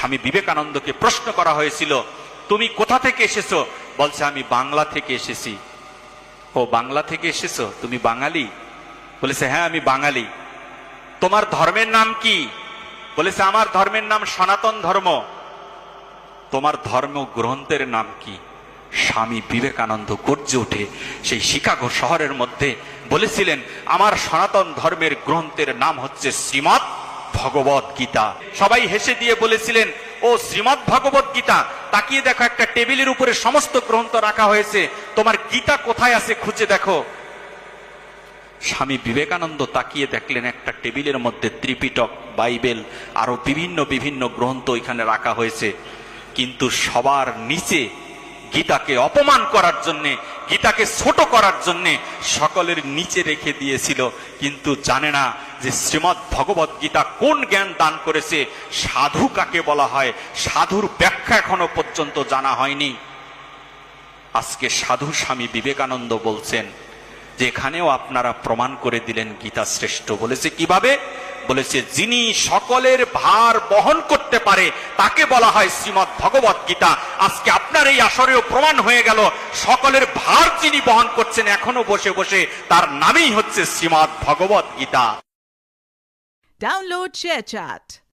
স্বামী বিবেকানন্দকে প্রশ্ন করা হয়েছিল, তুমি কোথা থেকে এসেছো? বলছে, আমি বাংলা থেকে এসেছি। ও, বাংলা থেকে এসেছো, তুমি বাঙালি? বলেছে, হ্যাঁ আমি বাঙালি। তোমার ধর্মের নাম কি? বলেছে, আমার ধর্মের নাম সনাতন ধর্ম। তোমার ধর্ম গ্রন্থের নাম কি? স্বামী বিবেকানন্দ গর্জে উঠে সেই শিকাগো শহরের মধ্যে বলেছিলেন, আমার সনাতন ধর্মের গ্রন্থের নাম হচ্ছে শ্রীমদ্ ভগবত গীতা। সবাই হেসে দিয়ে বলেছিলেন, ও শ্রীমদ্ ভগবত গীতা, তাকিয়ে দেখো একটা টেবিলের উপরে সমস্ত গ্রন্থ রাখা হয়েছে, তোমার গীতা কোথায় আছে খুঁজে দেখো। স্বামী বিবেকানন্দ তাকিয়ে দেখলেন একটা টেবিলের মধ্যে ত্রিপিটক, বাইবেল, আরো বিভিন্ন বিভিন্ন গ্রন্থ এখানে রাখা হয়েছে, কিন্তু সবার নিচে গীতাকে অপমান করার জন্যে, গীতাকে ছোট করার জন্যে সকলের নিচে রেখে দিয়েছিল। কিন্তু জানে না যে শ্রীমদ্ ভগবত গীতা কোন জ্ঞান দান করেছে, সাধু কাকে বলা হয়, সাধুর ব্যাখ্যা এখনো পর্যন্ত জানা হয়নি। আজকে সাধু স্বামী বিবেকানন্দ বলছেন যে এখানেও আপনারা প্রমাণ করে দিলেন গীতা শ্রেষ্ঠ। বলেছে কিভাবে? বলেছে, যিনি সকলের ভার বহন করতে পারে তাকে বলা হয় শ্রীমদ্ ভগবত গীতা। আজকে আপনার এই আসরেও প্রমাণ হয়ে গেল, সকলের ভার যিনি বহন করছেন এখনো বসে বসে, তার নামই হচ্ছে শ্রীমদ্ ভগবত গীতা। Download ShareChat.